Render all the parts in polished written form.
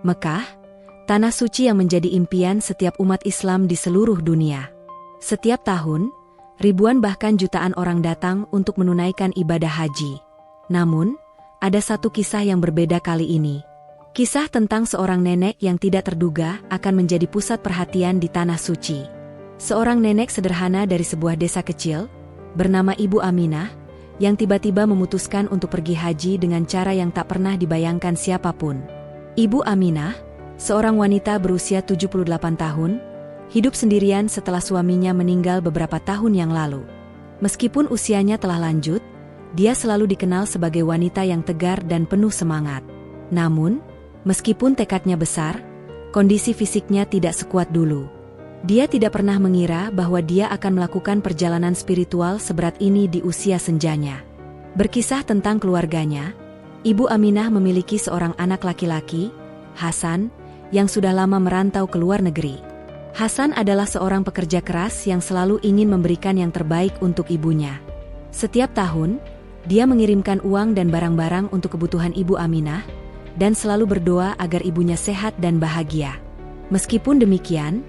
Mekah, tanah suci yang menjadi impian setiap umat Islam di seluruh dunia. Setiap tahun, ribuan bahkan jutaan orang datang untuk menunaikan ibadah haji. Namun, ada satu kisah yang berbeda kali ini. Kisah tentang seorang nenek yang tidak terduga akan menjadi pusat perhatian di tanah suci. Seorang nenek sederhana dari sebuah desa kecil, bernama Ibu Aminah, yang tiba-tiba memutuskan untuk pergi haji dengan cara yang tak pernah dibayangkan siapapun. Ibu Aminah, seorang wanita berusia 78 tahun, hidup sendirian setelah suaminya meninggal beberapa tahun yang lalu. Meskipun usianya telah lanjut, dia selalu dikenal sebagai wanita yang tegar dan penuh semangat. Namun, meskipun tekadnya besar, kondisi fisiknya tidak sekuat dulu. Dia tidak pernah mengira bahwa dia akan melakukan perjalanan spiritual seberat ini di usia senjanya. Berkisah tentang keluarganya, Ibu Aminah memiliki seorang anak laki-laki, Hasan, yang sudah lama merantau ke luar negeri. Hasan adalah seorang pekerja keras yang selalu ingin memberikan yang terbaik untuk ibunya. Setiap tahun, dia mengirimkan uang dan barang-barang untuk kebutuhan Ibu Aminah, dan selalu berdoa agar ibunya sehat dan bahagia. Meskipun demikian,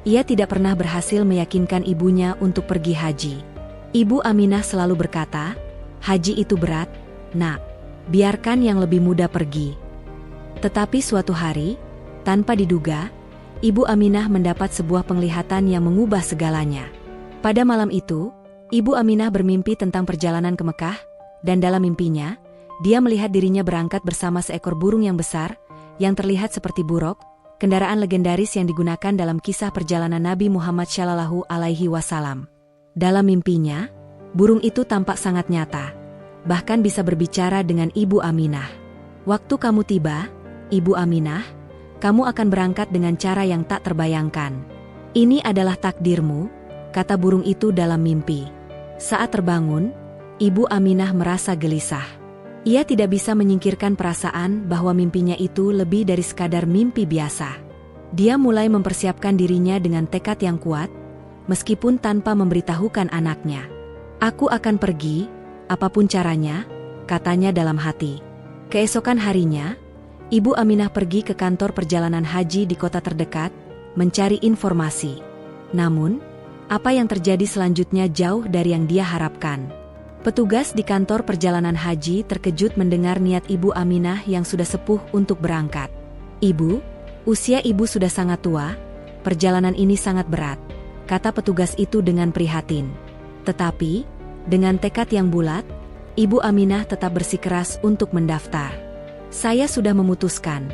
ia tidak pernah berhasil meyakinkan ibunya untuk pergi haji. Ibu Aminah selalu berkata, "Haji itu berat, Nak. Biarkan yang lebih muda pergi." Tetapi suatu hari, tanpa diduga, Ibu Aminah mendapat sebuah penglihatan yang mengubah segalanya. Pada malam itu, Ibu Aminah bermimpi tentang perjalanan ke Mekah, dan dalam mimpinya, dia melihat dirinya berangkat bersama seekor burung yang besar, yang terlihat seperti buruk, kendaraan legendaris yang digunakan dalam kisah perjalanan Nabi Muhammad SAW. Dalam mimpinya, burung itu tampak sangat nyata, bahkan bisa berbicara dengan Ibu Aminah. "Waktu kamu tiba, Ibu Aminah, kamu akan berangkat dengan cara yang tak terbayangkan. Ini adalah takdirmu," kata burung itu dalam mimpi. Saat terbangun, Ibu Aminah merasa gelisah. Ia tidak bisa menyingkirkan perasaan bahwa mimpinya itu lebih dari sekadar mimpi biasa. Dia mulai mempersiapkan dirinya dengan tekad yang kuat, meskipun tanpa memberitahukan anaknya. "Aku akan pergi, apapun caranya," katanya dalam hati. Keesokan harinya, Ibu Aminah pergi ke kantor perjalanan haji di kota terdekat, mencari informasi. Namun, apa yang terjadi selanjutnya jauh dari yang dia harapkan. Petugas di kantor perjalanan haji terkejut mendengar niat Ibu Aminah yang sudah sepuh untuk berangkat. "Ibu, usia ibu sudah sangat tua, perjalanan ini sangat berat," kata petugas itu dengan prihatin. Tetapi, dengan tekad yang bulat, Ibu Aminah tetap bersikeras untuk mendaftar. "Saya sudah memutuskan,"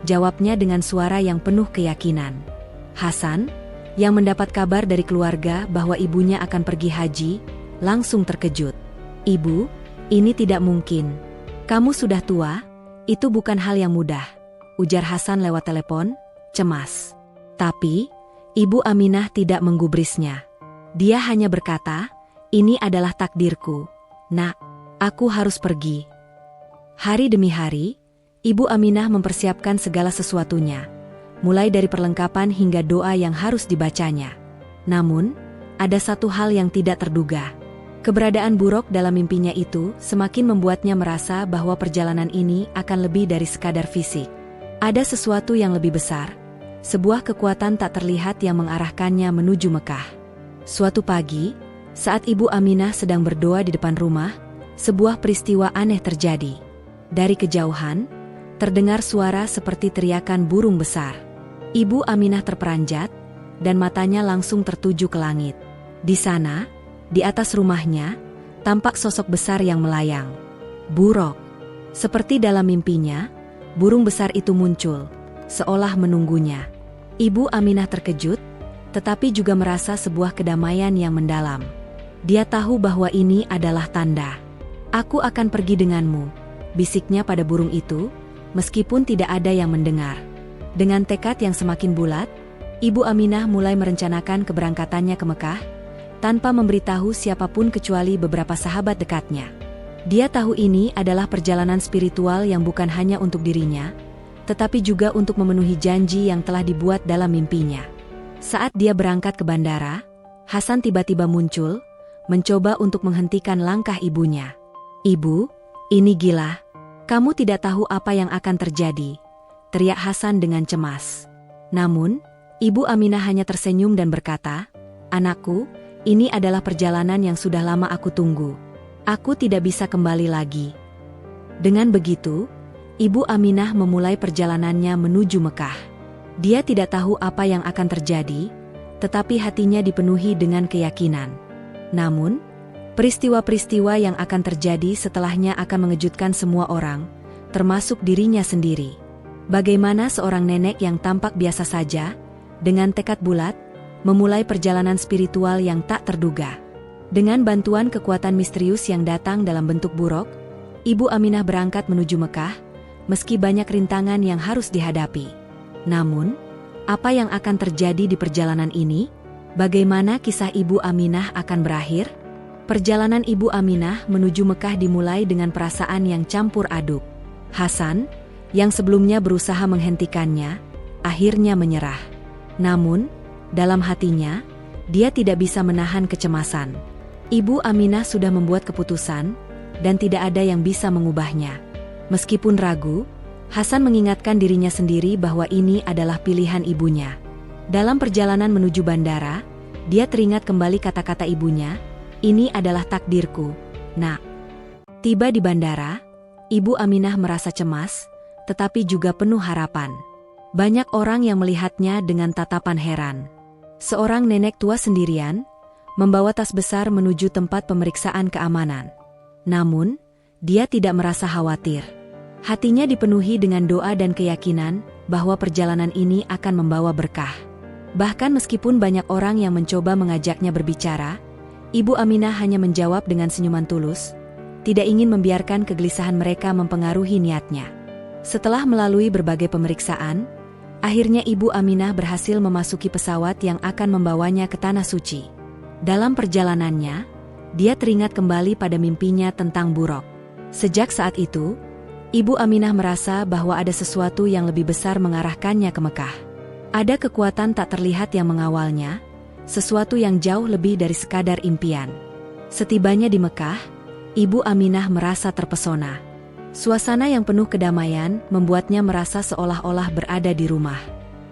jawabnya dengan suara yang penuh keyakinan. Hasan, yang mendapat kabar dari keluarga bahwa ibunya akan pergi haji, langsung terkejut. "Ibu, ini tidak mungkin. Kamu sudah tua, itu bukan hal yang mudah," ujar Hasan lewat telepon, cemas. Tapi, Ibu Aminah tidak menggubrisnya. Dia hanya berkata, "Ini adalah takdirku. Nak, aku harus pergi." Hari demi hari, Ibu Aminah mempersiapkan segala sesuatunya, mulai dari perlengkapan hingga doa yang harus dibacanya. Namun, ada satu hal yang tidak terduga. Keberadaan buruk dalam mimpinya itu semakin membuatnya merasa bahwa perjalanan ini akan lebih dari sekadar fisik. Ada sesuatu yang lebih besar, sebuah kekuatan tak terlihat yang mengarahkannya menuju Mekah. Suatu pagi, saat Ibu Aminah sedang berdoa di depan rumah, sebuah peristiwa aneh terjadi. Dari kejauhan, terdengar suara seperti teriakan burung besar. Ibu Aminah terperanjat, dan matanya langsung tertuju ke langit. Di sana, di atas rumahnya, tampak sosok besar yang melayang. Buruk. Seperti dalam mimpinya, burung besar itu muncul, seolah menunggunya. Ibu Aminah terkejut, tetapi juga merasa sebuah kedamaian yang mendalam. Dia tahu bahwa ini adalah tanda. "Aku akan pergi denganmu," bisiknya pada burung itu, meskipun tidak ada yang mendengar. Dengan tekad yang semakin bulat, Ibu Aminah mulai merencanakan keberangkatannya ke Mekah, tanpa memberitahu siapapun kecuali beberapa sahabat dekatnya. Dia tahu ini adalah perjalanan spiritual yang bukan hanya untuk dirinya, tetapi juga untuk memenuhi janji yang telah dibuat dalam mimpinya. Saat dia berangkat ke bandara, Hasan tiba-tiba muncul, mencoba untuk menghentikan langkah ibunya. "Ibu, ini gila. Kamu tidak tahu apa yang akan terjadi," teriak Hasan dengan cemas. Namun, Ibu Aminah hanya tersenyum dan berkata, "Anakku, ini adalah perjalanan yang sudah lama aku tunggu. Aku tidak bisa kembali lagi." Dengan begitu, Ibu Aminah memulai perjalanannya menuju Mekah. Dia tidak tahu apa yang akan terjadi, tetapi hatinya dipenuhi dengan keyakinan. Namun, peristiwa-peristiwa yang akan terjadi setelahnya akan mengejutkan semua orang, termasuk dirinya sendiri. Bagaimana seorang nenek yang tampak biasa saja, dengan tekad bulat, memulai perjalanan spiritual yang tak terduga. Dengan bantuan kekuatan misterius yang datang dalam bentuk buruk, Ibu Aminah berangkat menuju Mekah, meski banyak rintangan yang harus dihadapi. Namun, apa yang akan terjadi di perjalanan ini? Bagaimana kisah Ibu Aminah akan berakhir? Perjalanan Ibu Aminah menuju Mekah dimulai dengan perasaan yang campur aduk. Hasan, yang sebelumnya berusaha menghentikannya, akhirnya menyerah. Namun, dalam hatinya, dia tidak bisa menahan kecemasan. Ibu Aminah sudah membuat keputusan, dan tidak ada yang bisa mengubahnya. Meskipun ragu, Hasan mengingatkan dirinya sendiri bahwa ini adalah pilihan ibunya. Dalam perjalanan menuju bandara, dia teringat kembali kata-kata ibunya, "Ini adalah takdirku, Nak." Tiba di bandara, Ibu Aminah merasa cemas, tetapi juga penuh harapan. Banyak orang yang melihatnya dengan tatapan heran. Seorang nenek tua sendirian, membawa tas besar menuju tempat pemeriksaan keamanan. Namun, dia tidak merasa khawatir. Hatinya dipenuhi dengan doa dan keyakinan bahwa perjalanan ini akan membawa berkah. Bahkan meskipun banyak orang yang mencoba mengajaknya berbicara, Ibu Aminah hanya menjawab dengan senyuman tulus, tidak ingin membiarkan kegelisahan mereka mempengaruhi niatnya. Setelah melalui berbagai pemeriksaan, akhirnya Ibu Aminah berhasil memasuki pesawat yang akan membawanya ke Tanah Suci. Dalam perjalanannya, dia teringat kembali pada mimpinya tentang Buraq. Sejak saat itu, Ibu Aminah merasa bahwa ada sesuatu yang lebih besar mengarahkannya ke Mekah. Ada kekuatan tak terlihat yang mengawalnya, sesuatu yang jauh lebih dari sekadar impian. Setibanya di Mekah, Ibu Aminah merasa terpesona. Suasana yang penuh kedamaian membuatnya merasa seolah-olah berada di rumah.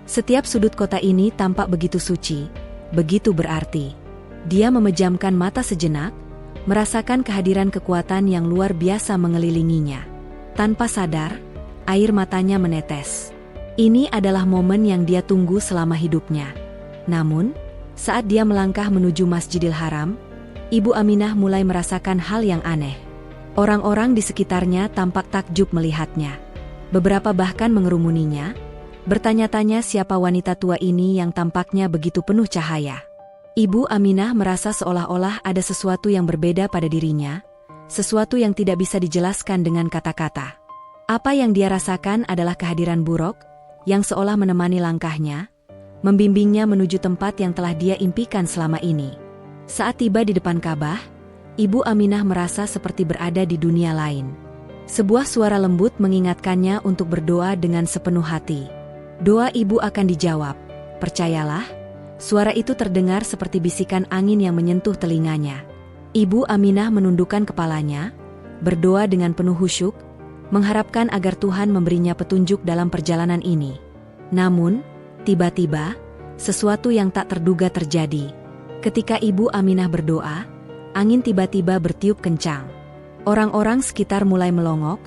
Setiap sudut kota ini tampak begitu suci, begitu berarti. Dia memejamkan mata sejenak, merasakan kehadiran kekuatan yang luar biasa mengelilinginya. Tanpa sadar, air matanya menetes. Ini adalah momen yang dia tunggu selama hidupnya. Namun, saat dia melangkah menuju Masjidil Haram, Ibu Aminah mulai merasakan hal yang aneh. Orang-orang di sekitarnya tampak takjub melihatnya. Beberapa bahkan mengerumuninya, bertanya-tanya siapa wanita tua ini yang tampaknya begitu penuh cahaya. Ibu Aminah merasa seolah-olah ada sesuatu yang berbeda pada dirinya, sesuatu yang tidak bisa dijelaskan dengan kata-kata. Apa yang dia rasakan adalah kehadiran Buraq, yang seolah menemani langkahnya, membimbingnya menuju tempat yang telah dia impikan selama ini. Saat tiba di depan Ka'bah, Ibu Aminah merasa seperti berada di dunia lain. Sebuah suara lembut mengingatkannya untuk berdoa dengan sepenuh hati. Doa ibu akan dijawab, percayalah. Suara itu terdengar seperti bisikan angin yang menyentuh telinganya. Ibu Aminah menundukkan kepalanya, berdoa dengan penuh khusyuk, mengharapkan agar Tuhan memberinya petunjuk dalam perjalanan ini. Namun, tiba-tiba, sesuatu yang tak terduga terjadi. Ketika Ibu Aminah berdoa, angin tiba-tiba bertiup kencang. Orang-orang sekitar mulai melongok,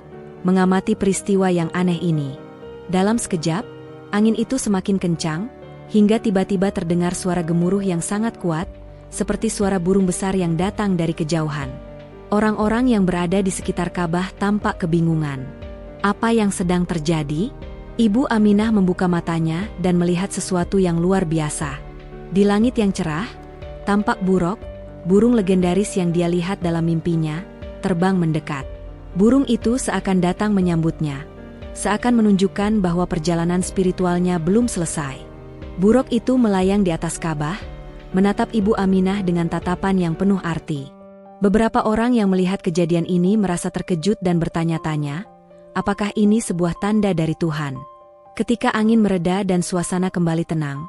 mengamati peristiwa yang aneh ini. Dalam sekejap, angin itu semakin kencang, hingga tiba-tiba terdengar suara gemuruh yang sangat kuat, seperti suara burung besar yang datang dari kejauhan. Orang-orang yang berada di sekitar Ka'bah tampak kebingungan. Apa yang sedang terjadi? Ibu Aminah membuka matanya dan melihat sesuatu yang luar biasa. Di langit yang cerah, tampak Buraq, burung legendaris yang dia lihat dalam mimpinya, terbang mendekat. Burung itu seakan datang menyambutnya, seakan menunjukkan bahwa perjalanan spiritualnya belum selesai. Buraq itu melayang di atas Ka'bah, menatap Ibu Aminah dengan tatapan yang penuh arti. Beberapa orang yang melihat kejadian ini merasa terkejut dan bertanya-tanya, apakah ini sebuah tanda dari Tuhan? Ketika angin mereda dan suasana kembali tenang,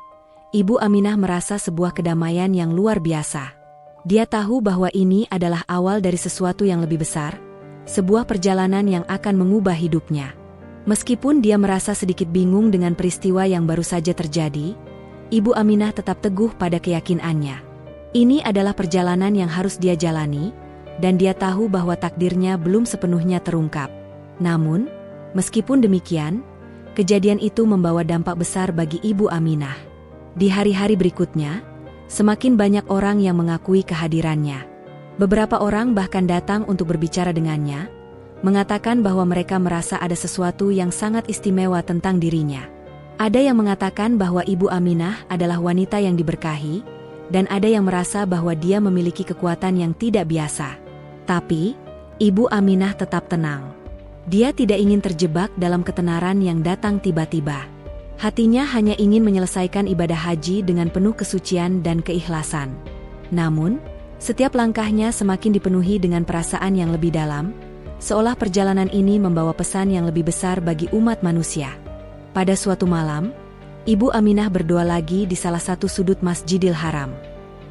Ibu Aminah merasa sebuah kedamaian yang luar biasa. Dia tahu bahwa ini adalah awal dari sesuatu yang lebih besar, sebuah perjalanan yang akan mengubah hidupnya. Meskipun dia merasa sedikit bingung dengan peristiwa yang baru saja terjadi, Ibu Aminah tetap teguh pada keyakinannya. Ini adalah perjalanan yang harus dia jalani, dan dia tahu bahwa takdirnya belum sepenuhnya terungkap. Namun, meskipun demikian, kejadian itu membawa dampak besar bagi Ibu Aminah. Di hari-hari berikutnya, semakin banyak orang yang mengakui kehadirannya. Beberapa orang bahkan datang untuk berbicara dengannya, mengatakan bahwa mereka merasa ada sesuatu yang sangat istimewa tentang dirinya. Ada yang mengatakan bahwa Ibu Aminah adalah wanita yang diberkahi, dan ada yang merasa bahwa dia memiliki kekuatan yang tidak biasa. Tapi, Ibu Aminah tetap tenang. Dia tidak ingin terjebak dalam ketenaran yang datang tiba-tiba. Hatinya hanya ingin menyelesaikan ibadah haji dengan penuh kesucian dan keikhlasan. Namun, setiap langkahnya semakin dipenuhi dengan perasaan yang lebih dalam, seolah perjalanan ini membawa pesan yang lebih besar bagi umat manusia. Pada suatu malam, Ibu Aminah berdoa lagi di salah satu sudut Masjidil Haram.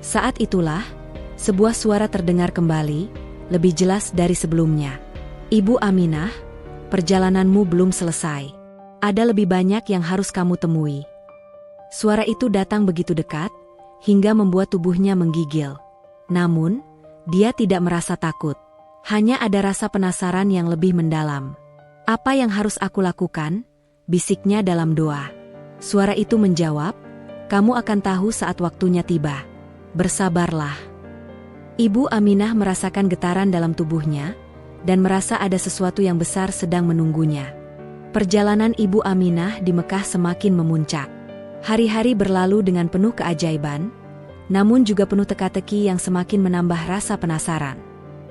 Saat itulah, sebuah suara terdengar kembali, lebih jelas dari sebelumnya. Ibu Aminah, perjalananmu belum selesai. Ada lebih banyak yang harus kamu temui. Suara itu datang begitu dekat, hingga membuat tubuhnya menggigil. Namun, dia tidak merasa takut. Hanya ada rasa penasaran yang lebih mendalam. Apa yang harus aku lakukan? Bisiknya dalam doa. Suara itu menjawab, kamu akan tahu saat waktunya tiba. Bersabarlah. Ibu Aminah merasakan getaran dalam tubuhnya, dan merasa ada sesuatu yang besar sedang menunggunya. Perjalanan Ibu Aminah di Mekah semakin memuncak. Hari-hari berlalu dengan penuh keajaiban, namun juga penuh teka-teki yang semakin menambah rasa penasaran.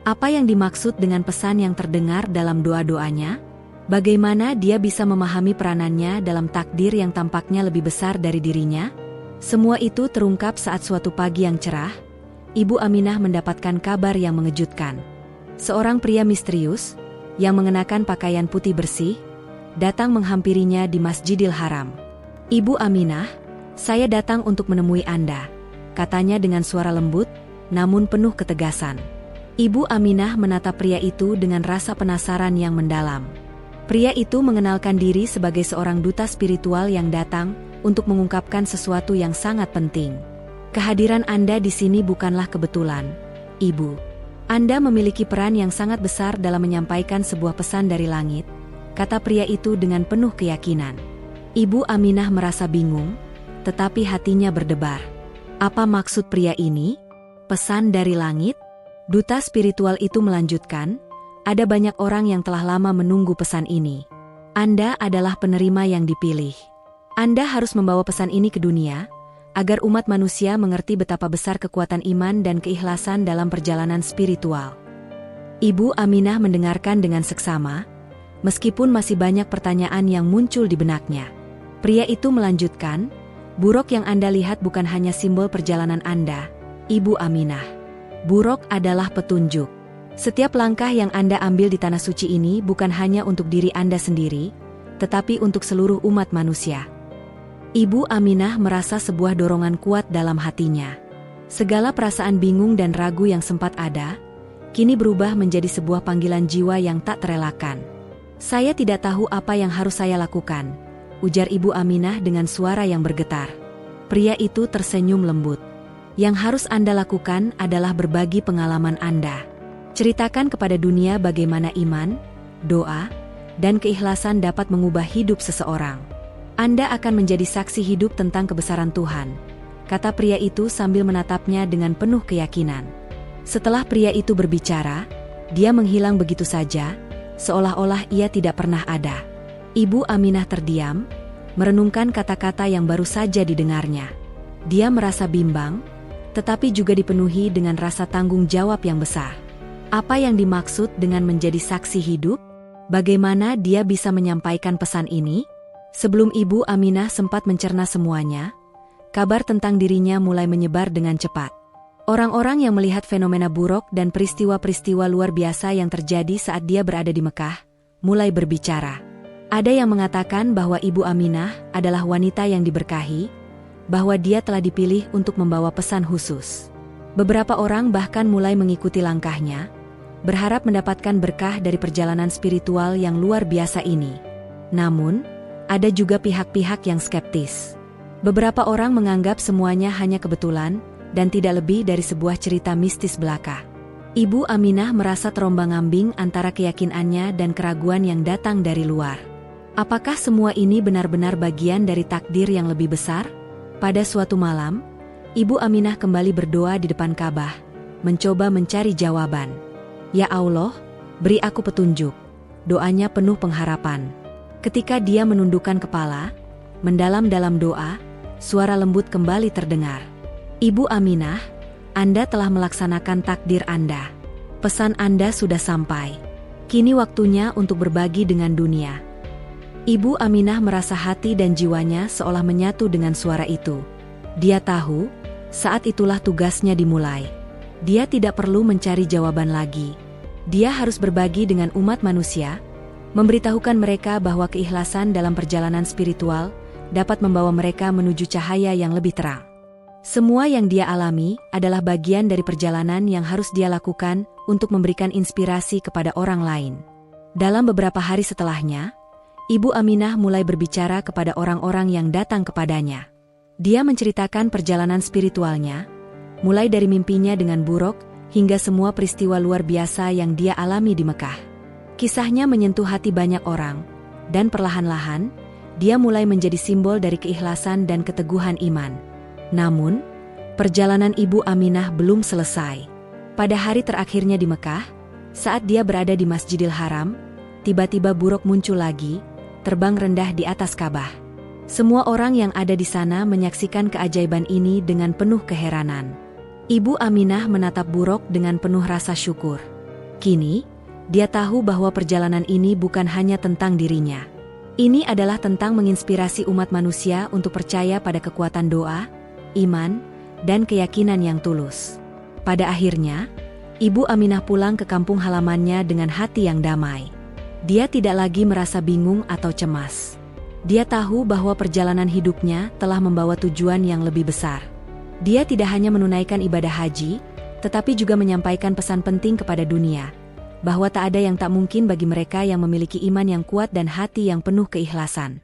Apa yang dimaksud dengan pesan yang terdengar dalam doa-doanya? Bagaimana dia bisa memahami peranannya dalam takdir yang tampaknya lebih besar dari dirinya? Semua itu terungkap saat suatu pagi yang cerah, Ibu Aminah mendapatkan kabar yang mengejutkan. Seorang pria misterius, yang mengenakan pakaian putih bersih, datang menghampirinya di Masjidil Haram. Ibu Aminah, saya datang untuk menemui Anda, katanya dengan suara lembut, namun penuh ketegasan. Ibu Aminah menatap pria itu dengan rasa penasaran yang mendalam. Pria itu mengenalkan diri sebagai seorang duta spiritual yang datang untuk mengungkapkan sesuatu yang sangat penting. Kehadiran Anda di sini bukanlah kebetulan, Ibu. Anda memiliki peran yang sangat besar dalam menyampaikan sebuah pesan dari langit, kata pria itu dengan penuh keyakinan. Ibu Aminah merasa bingung, tetapi hatinya berdebar. Apa maksud pria ini? Pesan dari langit? Duta spiritual itu melanjutkan, ada banyak orang yang telah lama menunggu pesan ini. Anda adalah penerima yang dipilih. Anda harus membawa pesan ini ke dunia, agar umat manusia mengerti betapa besar kekuatan iman dan keikhlasan dalam perjalanan spiritual. Ibu Aminah mendengarkan dengan seksama, meskipun masih banyak pertanyaan yang muncul di benaknya. Pria itu melanjutkan, buruk yang Anda lihat bukan hanya simbol perjalanan Anda, Ibu Aminah. Buruk adalah petunjuk. Setiap langkah yang Anda ambil di tanah suci ini bukan hanya untuk diri Anda sendiri, tetapi untuk seluruh umat manusia. Ibu Aminah merasa sebuah dorongan kuat dalam hatinya. Segala perasaan bingung dan ragu yang sempat ada, kini berubah menjadi sebuah panggilan jiwa yang tak terelakkan. Saya tidak tahu apa yang harus saya lakukan, ujar Ibu Aminah dengan suara yang bergetar. Pria itu tersenyum lembut. Yang harus Anda lakukan adalah berbagi pengalaman Anda. Ceritakan kepada dunia bagaimana iman, doa, dan keikhlasan dapat mengubah hidup seseorang. Anda akan menjadi saksi hidup tentang kebesaran Tuhan, kata pria itu sambil menatapnya dengan penuh keyakinan. Setelah pria itu berbicara, dia menghilang begitu saja, seolah-olah ia tidak pernah ada. Ibu Aminah terdiam, merenungkan kata-kata yang baru saja didengarnya. Dia merasa bimbang, tetapi juga dipenuhi dengan rasa tanggung jawab yang besar. Apa yang dimaksud dengan menjadi saksi hidup? Bagaimana dia bisa menyampaikan pesan ini? Sebelum Ibu Aminah sempat mencerna semuanya, kabar tentang dirinya mulai menyebar dengan cepat. Orang-orang yang melihat fenomena buruk dan peristiwa-peristiwa luar biasa yang terjadi saat dia berada di Mekah, mulai berbicara. Ada yang mengatakan bahwa Ibu Aminah adalah wanita yang diberkahi, bahwa dia telah dipilih untuk membawa pesan khusus. Beberapa orang bahkan mulai mengikuti langkahnya, berharap mendapatkan berkah dari perjalanan spiritual yang luar biasa ini. Namun, ada juga pihak-pihak yang skeptis. Beberapa orang menganggap semuanya hanya kebetulan dan tidak lebih dari sebuah cerita mistis belaka. Ibu Aminah merasa terombang-ambing antara keyakinannya dan keraguan yang datang dari luar. Apakah semua ini benar-benar bagian dari takdir yang lebih besar? Pada suatu malam, Ibu Aminah kembali berdoa di depan Ka'bah, mencoba mencari jawaban. Ya Allah, beri aku petunjuk. Doanya penuh pengharapan. Ketika dia menundukkan kepala, mendalam-dalam doa, suara lembut kembali terdengar. Ibu Aminah, Anda telah melaksanakan takdir Anda. Pesan Anda sudah sampai. Kini waktunya untuk berbagi dengan dunia. Ibu Aminah merasa hati dan jiwanya seolah menyatu dengan suara itu. Dia tahu, saat itulah tugasnya dimulai. Dia tidak perlu mencari jawaban lagi. Dia harus berbagi dengan umat manusia, memberitahukan mereka bahwa keikhlasan dalam perjalanan spiritual dapat membawa mereka menuju cahaya yang lebih terang. Semua yang dia alami adalah bagian dari perjalanan yang harus dia lakukan untuk memberikan inspirasi kepada orang lain. Dalam beberapa hari setelahnya, Ibu Aminah mulai berbicara kepada orang-orang yang datang kepadanya. Dia menceritakan perjalanan spiritualnya, mulai dari mimpinya dengan buruk hingga semua peristiwa luar biasa yang dia alami di Mekah. Kisahnya menyentuh hati banyak orang, dan perlahan-lahan, dia mulai menjadi simbol dari keikhlasan dan keteguhan iman. Namun, perjalanan Ibu Aminah belum selesai. Pada hari terakhirnya di Mekah, saat dia berada di Masjidil Haram, tiba-tiba buruk muncul lagi, terbang rendah di atas Ka'bah. Semua orang yang ada di sana menyaksikan keajaiban ini dengan penuh keheranan. Ibu Aminah menatap buruk dengan penuh rasa syukur. Kini, dia tahu bahwa perjalanan ini bukan hanya tentang dirinya. Ini adalah tentang menginspirasi umat manusia untuk percaya pada kekuatan doa, iman, dan keyakinan yang tulus. Pada akhirnya, Ibu Aminah pulang ke kampung halamannya dengan hati yang damai. Dia tidak lagi merasa bingung atau cemas. Dia tahu bahwa perjalanan hidupnya telah membawa tujuan yang lebih besar. Dia tidak hanya menunaikan ibadah haji, tetapi juga menyampaikan pesan penting kepada dunia, bahwa tak ada yang tak mungkin bagi mereka yang memiliki iman yang kuat dan hati yang penuh keikhlasan.